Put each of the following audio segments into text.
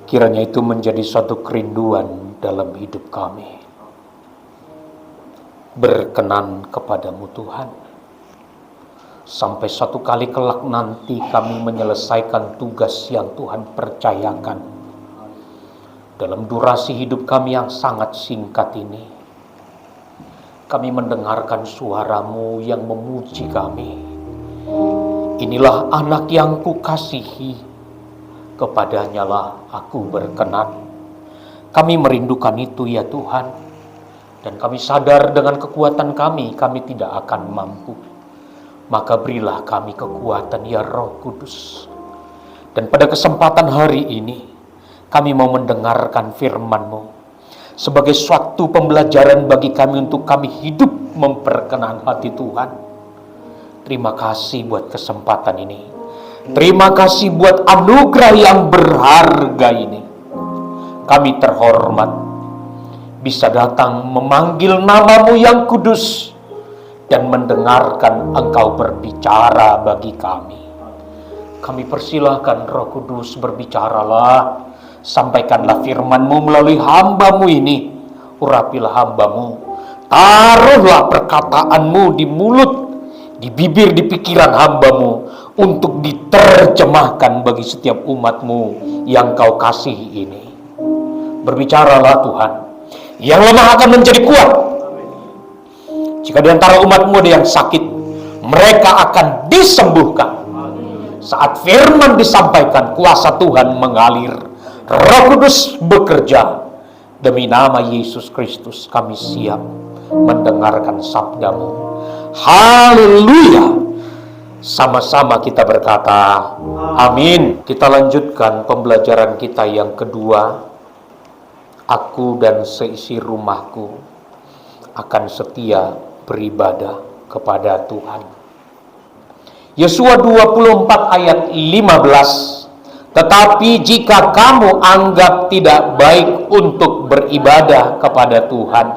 Kiranya itu menjadi suatu kerinduan dalam hidup kami. Berkenan kepadamu Tuhan, sampai suatu kali kelak nanti kami menyelesaikan tugas yang Tuhan percayakan dalam durasi hidup kami yang sangat singkat ini. Kami mendengarkan suara-Mu yang memuji kami. Inilah anak yang kukasihi, kepadanya lah aku berkenan. Kami merindukan itu ya Tuhan, dan kami sadar dengan kekuatan kami tidak akan mampu. Maka berilah kami kekuatan ya Roh Kudus. Dan pada kesempatan hari ini, kami mau mendengarkan firman-Mu sebagai suatu pembelajaran bagi kami untuk kami hidup memperkenan hati Tuhan. Terima kasih buat kesempatan ini. Terima kasih buat anugerah yang berharga ini. Kami terhormat bisa datang memanggil nama-Mu yang kudus dan mendengarkan Engkau berbicara bagi kami. Kami persilahkan Roh Kudus, berbicaralah. Sampaikanlah firman-Mu melalui hamba-Mu ini. Urapilah hamba-Mu. Taruhlah perkataan-Mu di mulut, di bibir, di pikiran hamba-Mu, untuk diterjemahkan bagi setiap umat-Mu yang Kau kasihi ini. Berbicaralah Tuhan. Yang lemah akan menjadi kuat. Jika di antara umat-Mu ada yang sakit, mereka akan disembuhkan. Saat firman disampaikan, kuasa Tuhan mengalir. Roh Kudus bekerja. Demi nama Yesus Kristus kami siap mendengarkan sabda-Mu. Haleluya. Sama-sama kita berkata amin. Kita lanjutkan pembelajaran kita yang kedua. Aku dan seisi rumahku akan setia beribadah kepada Tuhan. Yosua 24 ayat 15. Tetapi jika kamu anggap tidak baik untuk beribadah kepada Tuhan,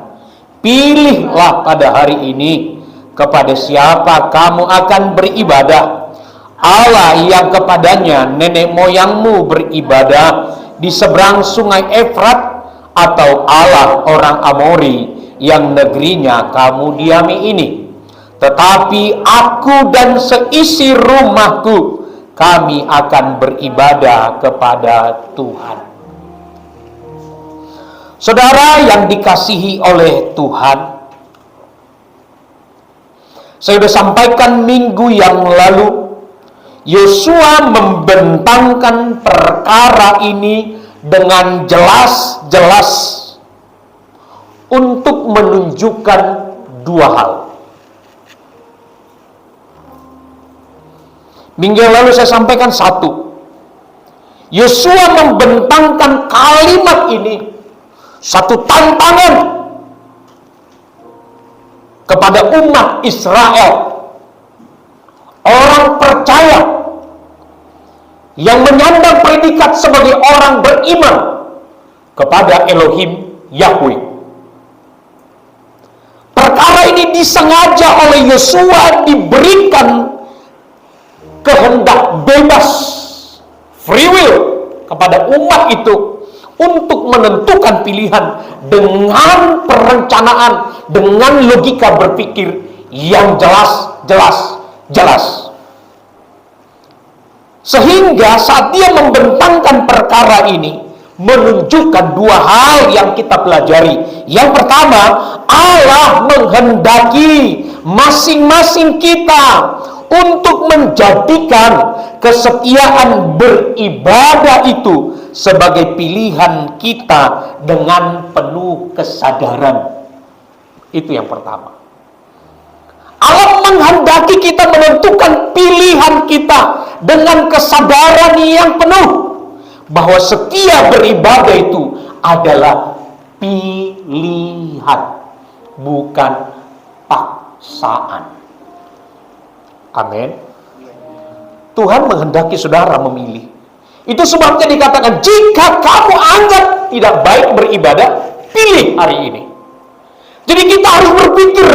pilihlah pada hari ini kepada siapa kamu akan beribadah. Allah yang kepadanya nenek moyangmu beribadah di seberang sungai Efrat, atau Allah orang Amori yang negerinya kamu diami ini. Tetapi aku dan seisi rumahku, kami akan beribadah kepada Tuhan. Saudara yang dikasihi oleh Tuhan, saya sudah sampaikan minggu yang lalu, Yosua membentangkan perkara ini dengan jelas-jelas untuk menunjukkan dua hal. Minggu yang lalu saya sampaikan satu. Yosua membentangkan kalimat ini, satu tantangan kepada umat Israel, orang percaya yang menyandang predikat sebagai orang beriman kepada Elohim Yahweh. Perkara ini disengaja oleh Yosua diberikan kehendak bebas, free will kepada umat itu untuk menentukan pilihan dengan perencanaan, dengan logika berpikir yang jelas. Sehingga saat dia membentangkan perkara ini, menunjukkan dua hal yang kita pelajari. Yang pertama, Allah menghendaki masing-masing kita untuk menjadikan kesetiaan beribadah itu sebagai pilihan kita dengan penuh kesadaran. Itu yang pertama. Allah menghendaki kita menentukan pilihan kita dengan kesadaran yang penuh bahwa setia beribadah itu adalah pilihan, bukan paksaan. Amin. Tuhan menghendaki saudara memilih. Itu sebabnya dikatakan, jika kamu anggap tidak baik beribadah, pilih hari ini. Jadi kita harus berpikir,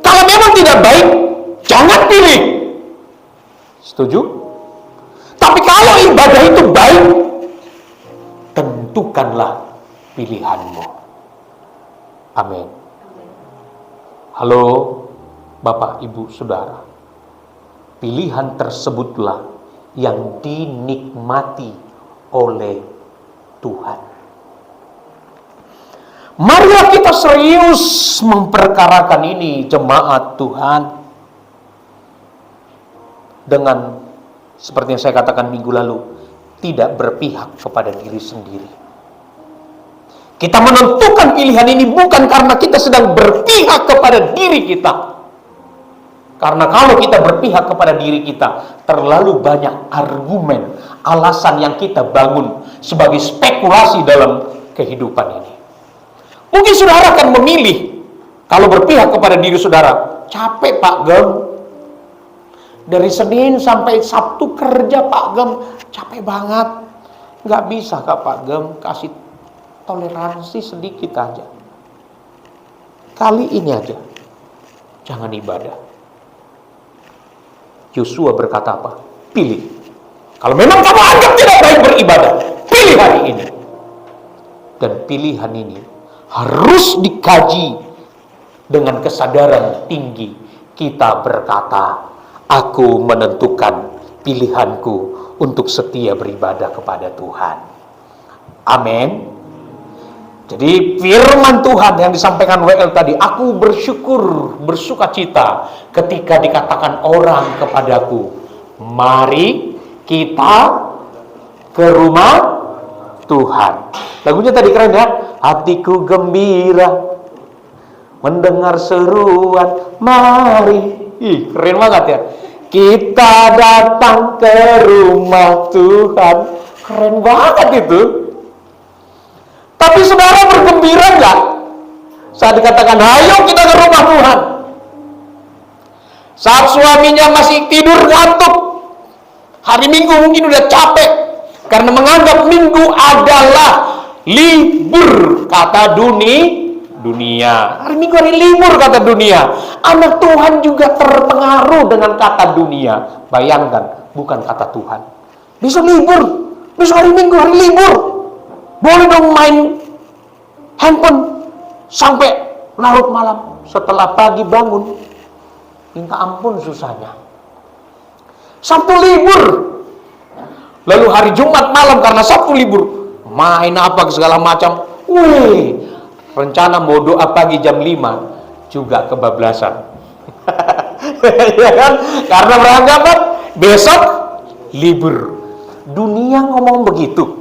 kalau memang tidak baik, jangan pilih. Setuju? Tapi kalau ibadah itu baik, tentukanlah pilihanmu. Amin. Halo Bapak, Ibu, Saudara. Pilihan tersebutlah yang dinikmati oleh Tuhan. Marilah kita serius memperkarakan ini, jemaat Tuhan. Dengan seperti yang saya katakan minggu lalu, tidak berpihak kepada diri sendiri. Kita menentukan pilihan ini bukan karena kita sedang berpihak kepada diri kita. Karena kalau kita berpihak kepada diri kita, terlalu banyak argumen, alasan yang kita bangun sebagai spekulasi dalam kehidupan ini. Mungkin saudara akan memilih, kalau berpihak kepada diri saudara, capek Pak Gem, dari Senin sampai Sabtu kerja Pak Gem, capek banget. Nggak bisa Kak Pak Gem, kasih toleransi sedikit aja. Kali ini aja, jangan ibadah. Yosua berkata apa? Pilih. Kalau memang kamu anggap tidak baik beribadah, pilih hari ini. Dan pilihan ini harus dikaji dengan kesadaran tinggi. Kita berkata, aku menentukan pilihanku untuk setia beribadah kepada Tuhan. Amin. Jadi firman Tuhan yang disampaikan WL tadi, aku bersyukur, bersukacita ketika dikatakan orang kepadaku, mari kita ke rumah Tuhan. Lagunya tadi keren ya, hatiku gembira mendengar seruan, mari. Ih, keren banget ya. Kita datang ke rumah Tuhan. Keren banget itu. Tapi saudara bergembira enggak saat dikatakan ayo kita ke rumah Tuhan? Saat suaminya masih tidur ngantuk, hari Minggu mungkin udah capek karena menganggap Minggu adalah libur kata dunia. Hari Minggu hari libur kata dunia. Anak Tuhan juga terpengaruh dengan kata dunia. Bayangkan, bukan kata Tuhan. Besok libur, besok hari Minggu hari libur. Boleh dong main handphone sampai larut malam. Setelah pagi bangun, minta ampun susahnya. Sabtu libur. Lalu hari Jumat malam karena Sabtu libur, main apa segala macam. Wih, rencana mau doa pagi jam 5 juga kebablasan. Ya kan? Karena beranggapan besok libur. Dunia ngomong begitu.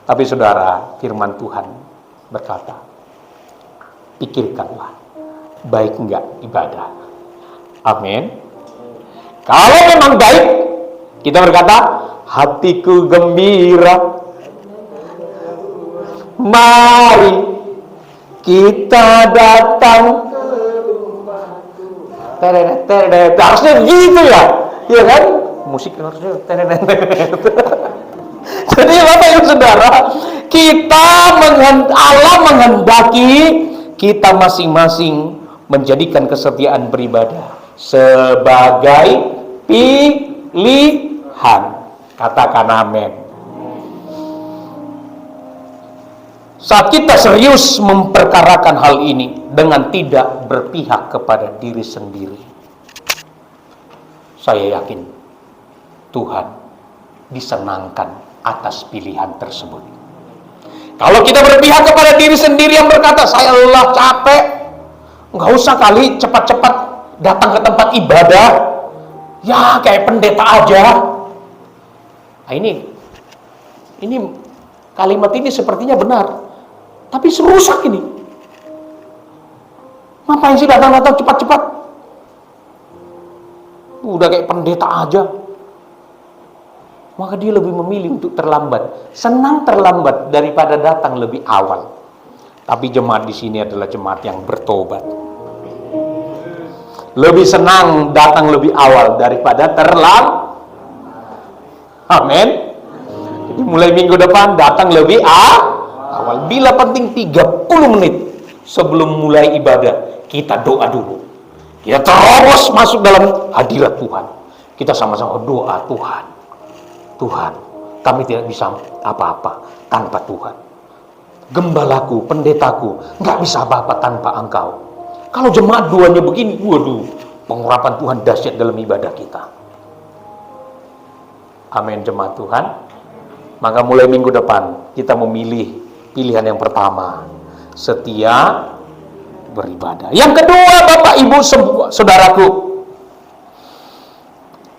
Tapi saudara, firman Tuhan berkata, pikirkanlah, baik enggak ibadah. Amin. Kalau memang baik, kita berkata, hatiku gembira, mari kita datang ke rumah Tuhan. Harusnya gitu ya, iya kan? Musik harusnya Jadi Bapak Ibu Saudara, Allah menghendaki kita masing-masing menjadikan kesetiaan beribadah sebagai pilihan. Katakan amin. Saat kita serius memperkarakan hal ini dengan tidak berpihak kepada diri sendiri, saya yakin Tuhan disenangkan atas pilihan tersebut. Kalau kita berpihak kepada diri sendiri yang berkata, saya lelah, capek, nggak usah kali cepat-cepat datang ke tempat ibadah, ya kayak pendeta aja. Nah, ini kalimat ini sepertinya benar, tapi serusak ini. Ngapain sih datang-datang cepat-cepat? Udah kayak pendeta aja. Maka dia lebih memilih untuk terlambat. Senang terlambat daripada datang lebih awal. Tapi jemaat di sini adalah jemaat yang bertobat. Lebih senang datang lebih awal daripada terlambat. Amin. Jadi mulai minggu depan datang lebih awal. Bila penting 30 menit sebelum mulai ibadah, kita doa dulu. Kita terobos masuk dalam hadirat Tuhan. Kita sama-sama doa, Tuhan, Kami tidak bisa apa-apa tanpa Tuhan. Gembalaku, pendetaku, nggak bisa apa-apa tanpa Engkau. Kalau jemaat duanya begini, waduh, pengurapan Tuhan dahsyat dalam ibadah kita. Amin, jemaat Tuhan. Maka mulai minggu depan kita memilih pilihan yang pertama, setia beribadah. Yang kedua, Bapak Ibu Saudaraku,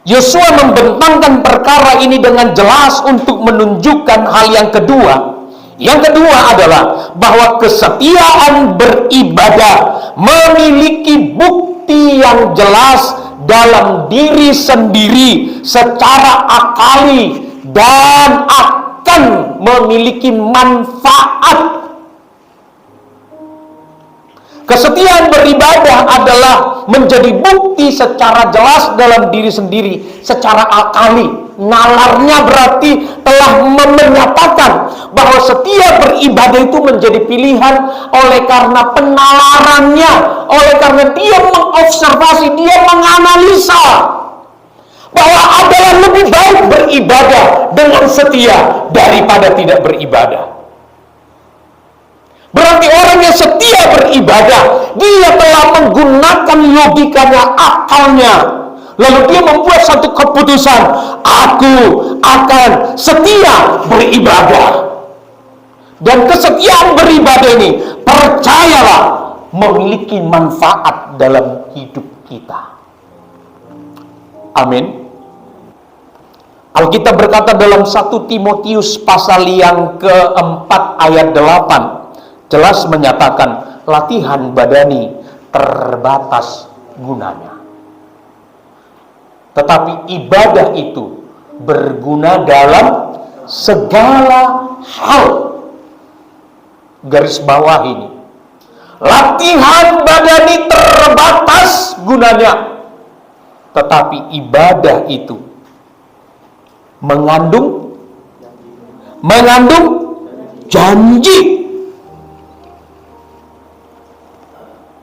Yosua membentangkan perkara ini dengan jelas untuk menunjukkan hal yang kedua. Yang kedua adalah bahwa kesetiaan beribadah memiliki bukti yang jelas dalam diri sendiri secara akali dan akan memiliki manfaat. Kesetiaan beribadah adalah menjadi bukti secara jelas dalam diri sendiri, secara akali. Nalarnya berarti telah menyatakan bahwa setia beribadah itu menjadi pilihan oleh karena penalarannya, oleh karena dia mengobservasi, dia menganalisa bahwa adalah lebih baik beribadah dengan setia daripada tidak beribadah. Berarti orang yang setia beribadah, dia telah menggunakan logikanya, akalnya. Lalu dia membuat satu keputusan, aku akan setia beribadah. Dan kesetiaan beribadah ini, percayalah, memiliki manfaat dalam hidup kita. Amin. Alkitab berkata dalam 1 Timotius pasal yang keempat ayat 8, jelas menyatakan latihan badani terbatas gunanya. Tetapi ibadah itu berguna dalam segala hal. Garis bawah ini. Latihan badani terbatas gunanya. Tetapi ibadah itu mengandung janji.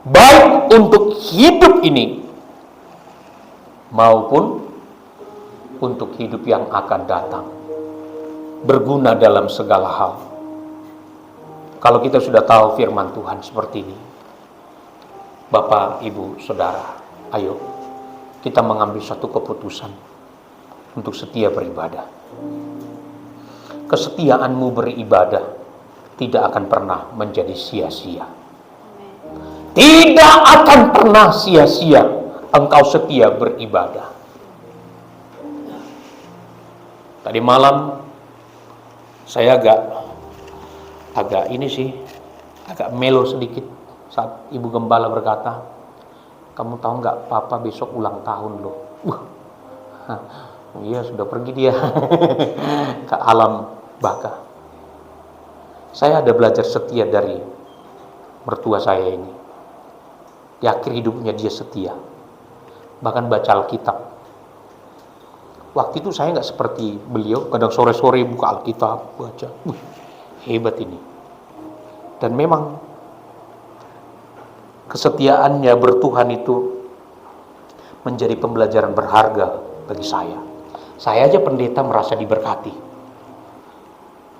Baik untuk hidup ini maupun untuk hidup yang akan datang. Berguna dalam segala hal. Kalau kita sudah tahu firman Tuhan seperti ini, Bapak, Ibu, Saudara, ayo kita mengambil satu keputusan untuk setia beribadah. Kesetiaanmu beribadah tidak akan pernah menjadi sia-sia. Tidak akan pernah sia-sia engkau setia beribadah. Tadi malam saya agak melo sedikit saat Ibu Gembala berkata, kamu tahu nggak Papa besok ulang tahun loh. Iya, sudah pergi dia ke alam baka. Saya ada belajar setia dari mertua saya ini. Di akhir hidupnya dia setia. Bahkan baca Alkitab. Waktu itu saya nggak seperti beliau, kadang sore-sore buka Alkitab, baca. Hebat ini. Dan memang kesetiaannya bertuhan itu menjadi pembelajaran berharga bagi saya. Saya aja pendeta merasa diberkati.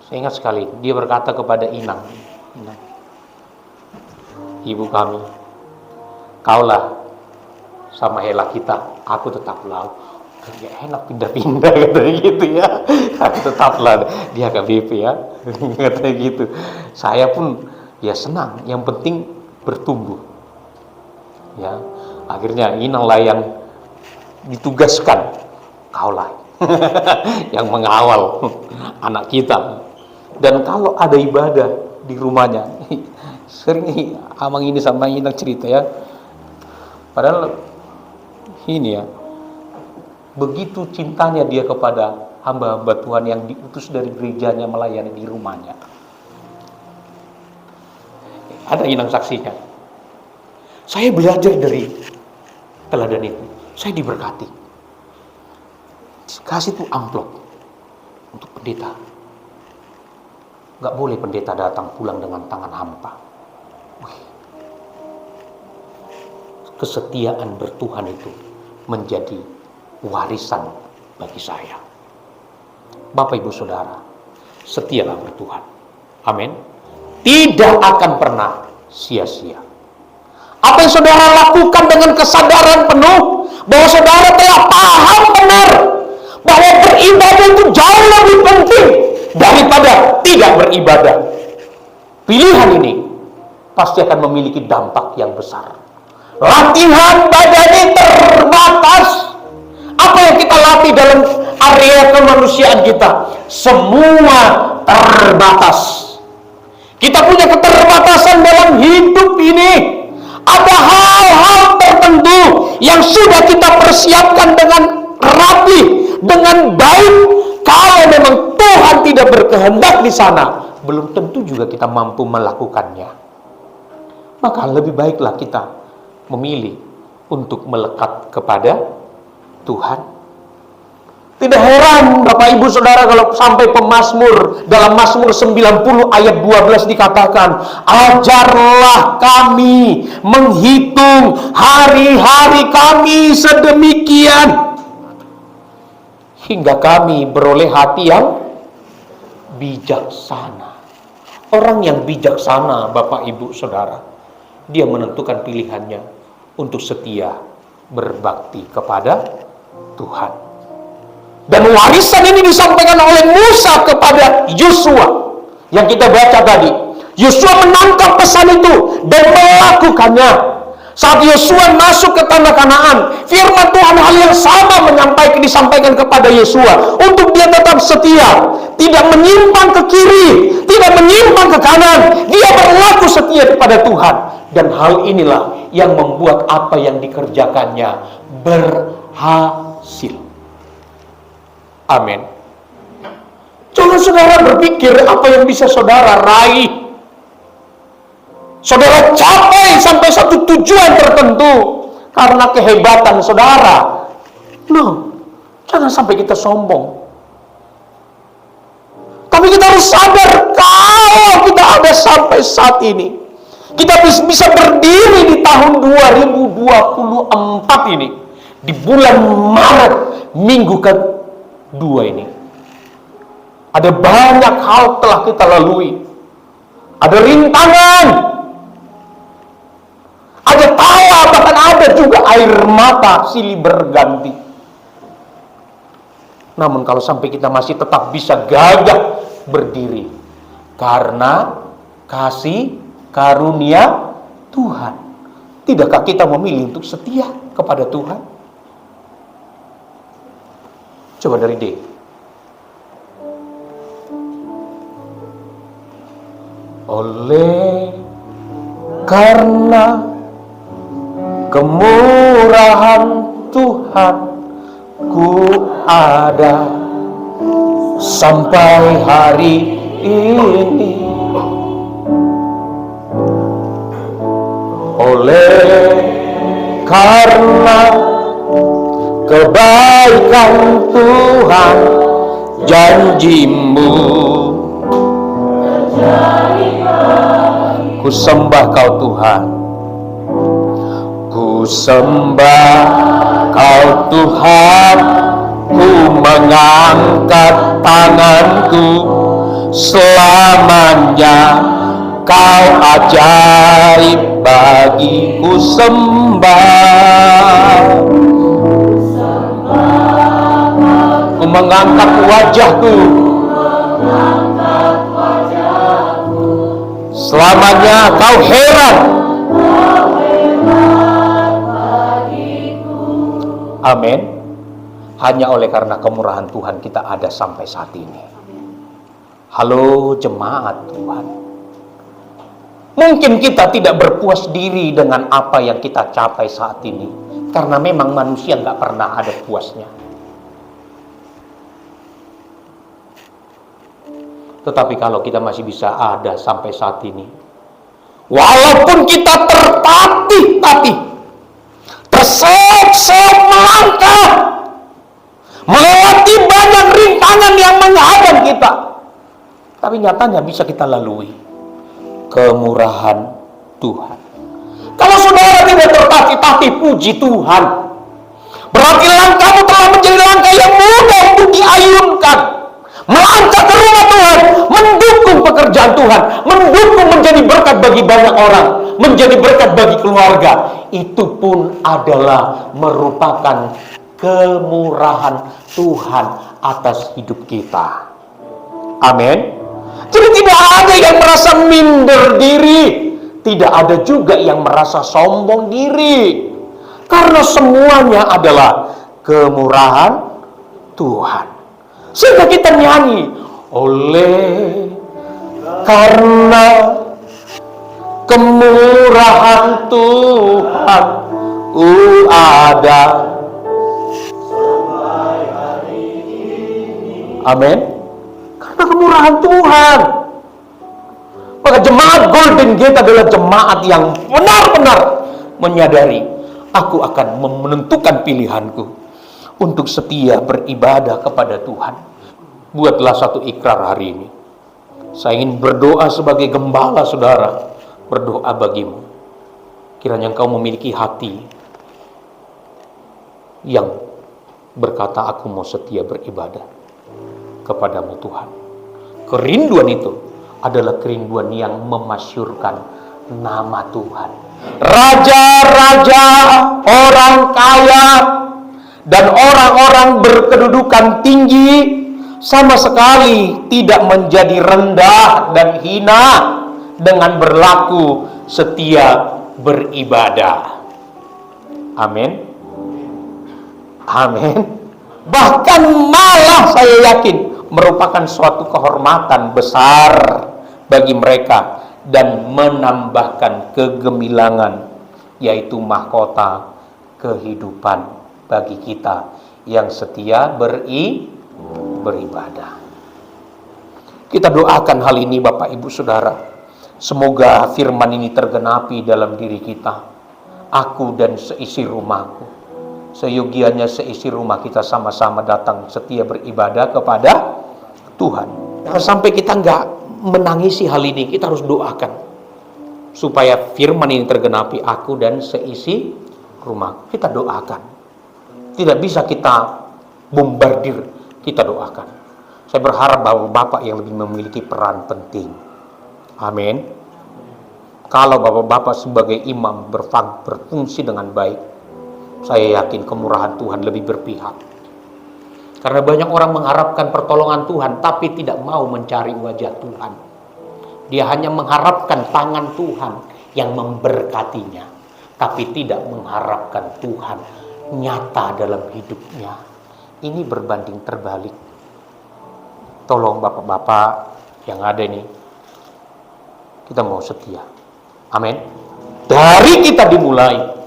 Saya ingat sekali, dia berkata kepada Inang, ibu kami, kaulah sama Hela kita, aku tetap laut. Ya enak pindah-pindah katanya gitu ya. Aku tetaplah dia KBP ya. Katanya gitu. Saya pun ya senang, yang penting bertumbuh. Ya, akhirnya Inang lah yang ditugaskan, kaulah yang mengawal anak kita. Dan kalau ada ibadah di rumahnya, sering Amang ini sama Inang cerita ya. Padahal ini ya, begitu cintanya dia kepada hamba-hamba Tuhan yang diutus dari gerejanya melayani di rumahnya. Ada Inang saksinya. Saya belajar dari teladan itu. Saya diberkati. Kasih tuh amplop untuk pendeta. Gak boleh pendeta datang pulang dengan tangan hampa. Kesetiaan bertuhan itu menjadi warisan bagi saya. Bapak Ibu Saudara, setialah bertuhan. Amin. Tidak akan pernah sia-sia. Apa yang saudara lakukan dengan kesadaran penuh bahwa saudara telah paham benar bahwa beribadah itu jauh lebih penting daripada tidak beribadah. Pilihan ini pasti akan memiliki dampak yang besar. Latihan badannya terbatas. Apa yang kita latih dalam area kemanusiaan kita? Semua terbatas. Kita punya keterbatasan dalam hidup ini. Ada hal-hal tertentu yang sudah kita persiapkan dengan rapi, dengan baik. Kalau memang Tuhan tidak berkehendak di sana, belum tentu juga kita mampu melakukannya. Maka lebih baiklah kita memilih untuk melekat kepada Tuhan. Tidak heran Bapak Ibu Saudara kalau sampai pemazmur dalam Mazmur 90 ayat 12 dikatakan, ajarlah kami menghitung hari-hari kami sedemikian hingga kami beroleh hati yang bijaksana. Orang yang bijaksana Bapak Ibu Saudara, dia menentukan pilihannya untuk setia berbakti kepada Tuhan. Dan warisan ini disampaikan oleh Musa kepada Yosua yang kita baca tadi. Yosua menangkap pesan itu dan melakukannya. Saat Yosua masuk ke tanah Kanaan, firman Tuhan hal yang sama disampaikan kepada Yosua untuk dia tetap setia, tidak menyimpang ke kiri, tidak menyimpang ke kanan. Dia berlaku setia kepada Tuhan, dan hal inilah yang membuat apa yang dikerjakannya berhasil. Amin. Jangan saudara berpikir apa yang bisa saudara raih, saudara capai sampai satu tujuan tertentu karena kehebatan saudara. No, jangan sampai kita sombong. Tapi kita harus sadar kalau kita ada sampai saat ini, kita bisa berdiri di tahun 2024 ini, di bulan Maret, minggu ke-2 ini. Ada banyak hal telah kita lalui. Ada rintangan, ada tawa, bahkan ada juga air mata silih berganti. Namun kalau sampai kita masih tetap bisa gagah berdiri karena kasih karunia Tuhan, tidakkah kita memilih untuk setia kepada Tuhan? Coba dari D. Oleh karena kemurahan Tuhan, ku ada sampai hari ini. Oleh karena kebaikan Tuhan, janji-Mu, ku sembah Kau Tuhan, ku sembah Kau Tuhan, ku mengangkat tanganku, selamanya Kau ajaib bagiku sembah. Ku mengangkat wajahku, selamanya Kau heran. Amin. Hanya oleh karena kemurahan Tuhan kita ada sampai saat ini. Halo jemaat Tuhan. Mungkin kita tidak berpuas diri dengan apa yang kita capai saat ini, karena memang manusia nggak pernah ada puasnya. Tetapi kalau kita masih bisa ada sampai saat ini, walaupun kita tertatih-tatih, terseok-seok melangkah, melewati banyak rintangan yang menghadang kita, tapi nyatanya bisa kita lalui kemurahan Tuhan. Kalau saudara tidak tertatih-tatih, puji Tuhan, berarti langkahmu telah menjadi langkah yang mudah untuk diayunkan, melangkah ke rumah Tuhan, mendukung pekerjaan Tuhan, mendukung menjadi berkat bagi banyak orang, menjadi berkat bagi keluarga. Itu pun adalah merupakan kemurahan Tuhan atas hidup kita. Amin. Jadi tidak ada yang merasa minder diri, tidak ada juga yang merasa sombong diri, karena semuanya adalah kemurahan Tuhan. Sehingga kita nyanyi, oleh karena kemurahan Tuhan ada. Amin. Karena kemurahan Tuhan. Maka jemaat Golden Gate adalah jemaat yang benar-benar menyadari, aku akan menentukan pilihanku untuk setia beribadah kepada Tuhan. Buatlah satu ikrar hari ini. Saya ingin berdoa sebagai gembala saudara, berdoa bagimu. Kiranya engkau memiliki hati yang berkata, aku mau setia beribadah kepadamu Tuhan. Kerinduan itu adalah kerinduan yang memasyurkan nama Tuhan. Raja-raja, orang kaya, dan orang-orang berkedudukan tinggi sama sekali tidak menjadi rendah dan hina dengan berlaku setia beribadah. Amin. Amin. Bahkan malah saya yakin merupakan suatu kehormatan besar bagi mereka dan menambahkan kegemilangan, yaitu mahkota kehidupan bagi kita yang setia beribadah. Kita doakan hal ini Bapak Ibu Saudara. Semoga firman ini tergenapi dalam diri kita. Aku dan seisi rumahku. Seyogianya seisi rumah kita sama-sama datang setia beribadah kepada Tuhan. Jangan sampai kita nggak menangisi hal ini. Kita harus doakan supaya firman ini tergenapi, aku dan seisi rumah. Kita doakan. Tidak bisa kita bombardir, kita doakan. Saya berharap bahwa Bapak yang lebih memiliki peran penting. Amin. Kalau Bapak-Bapak sebagai imam berfungsi dengan baik, saya yakin kemurahan Tuhan lebih berpihak. Karena banyak orang mengharapkan pertolongan Tuhan, tapi tidak mau mencari wajah Tuhan. Dia hanya mengharapkan tangan Tuhan yang memberkatinya, tapi tidak mengharapkan Tuhan nyata dalam hidupnya. Ini berbanding terbalik. Tolong Bapak-Bapak yang ada ini, kita mau setia. Amin. Dari kita dimulai.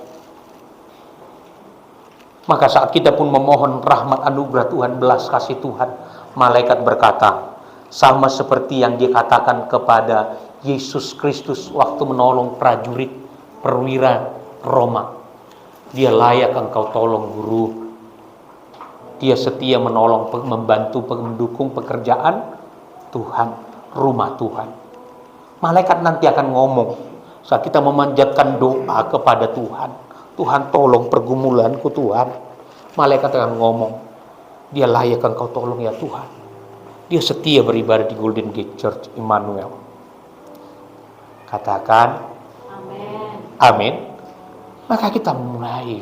Maka saat kita pun memohon rahmat anugerah Tuhan, belas kasih Tuhan, malaikat berkata, sama seperti yang dikatakan kepada Yesus Kristus waktu menolong prajurit perwira Roma. Dia layak engkau tolong guru. Dia setia menolong, membantu, mendukung pekerjaan Tuhan, rumah Tuhan. Malaikat nanti akan ngomong saat kita memanjatkan doa kepada Tuhan. Tuhan tolong pergumulanku Tuhan. Malaikat akan ngomong, dia layak engkau tolong ya Tuhan. Dia setia beribadah di Golden Gate Church Immanuel. Katakan amin. Amin. Maka kita mulai.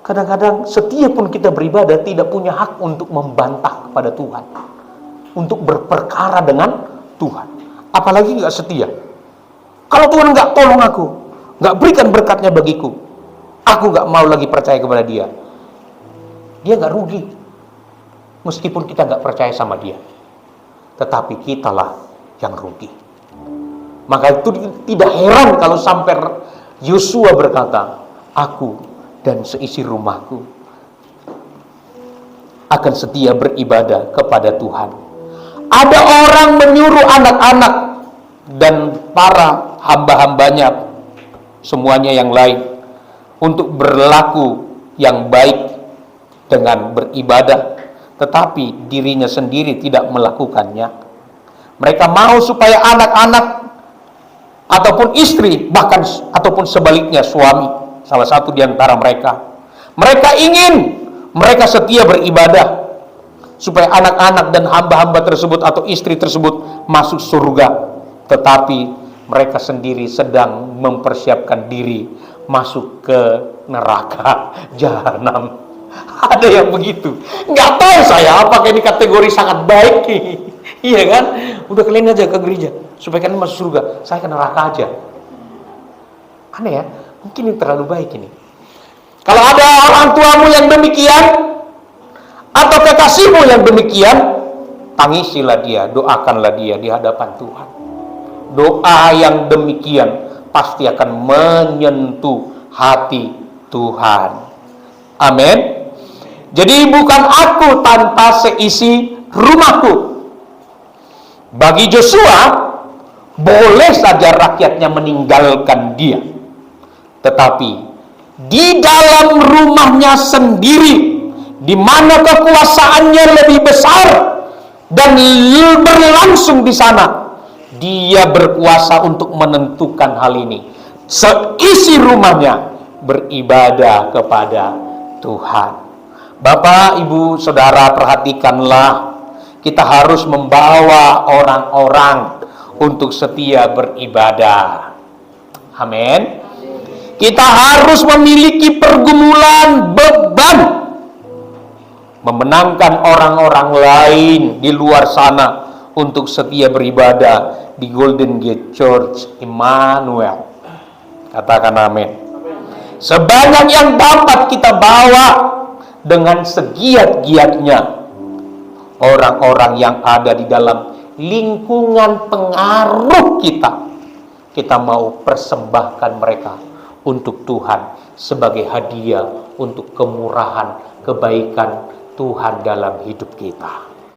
Kadang-kadang setiap pun kita beribadah tidak punya hak untuk membantah kepada Tuhan, untuk berperkara dengan Tuhan. Apalagi nggak setia. Kalau Tuhan nggak tolong aku, nggak berikan berkatnya bagiku, aku nggak mau lagi percaya kepada Dia. Dia nggak rugi, meskipun kita nggak percaya sama Dia, tetapi kitalah yang rugi. Maka itu tidak heran kalau sampai Yosua berkata, aku dan seisi rumahku akan setia beribadah kepada Tuhan. Ada orang menyuruh anak-anak dan para hamba-hambanya, semuanya yang lain, untuk berlaku yang baik dengan beribadah, tetapi dirinya sendiri tidak melakukannya. Mereka mau supaya anak-anak ataupun istri, bahkan ataupun sebaliknya suami, salah satu di antara mereka ingin Mereka setia beribadah supaya anak-anak dan hamba-hamba tersebut atau istri tersebut masuk surga. Tetapi mereka sendiri sedang mempersiapkan diri masuk ke neraka jahanam. Ada yang begitu. Nggak tahu saya apakah ini kategori sangat baik. Iya kan? Udah kalian aja ke gereja supaya kalian masuk surga, saya ke neraka aja. Aneh ya? Mungkin ini terlalu baik ini. Kalau ada orang tuamu yang demikian atau kekasihmu yang demikian, tangisilah dia, doakanlah dia di hadapan Tuhan. Doa yang demikian pasti akan menyentuh hati Tuhan. Amin. Jadi bukan aku tanpa seisi rumahku. Bagi Joshua, boleh saja rakyatnya meninggalkan dia, tetapi di dalam rumahnya sendiri, di mana kekuasaannya lebih besar dan berlangsung di sana, dia berkuasa untuk menentukan hal ini. Seisi rumahnya beribadah kepada Tuhan. Bapak, Ibu, Saudara, perhatikanlah, kita harus membawa orang-orang untuk setia beribadah. Amin. Kita harus memiliki pergumulan beban memenangkan orang-orang lain di luar sana untuk setia beribadah di Golden Gate Church Immanuel. Katakan amin. Sebanyak yang dapat kita bawa dengan segiat-giatnya orang-orang yang ada di dalam lingkungan pengaruh kita mau persembahkan mereka untuk Tuhan sebagai hadiah untuk kemurahan kebaikan Tuhan dalam hidup kita.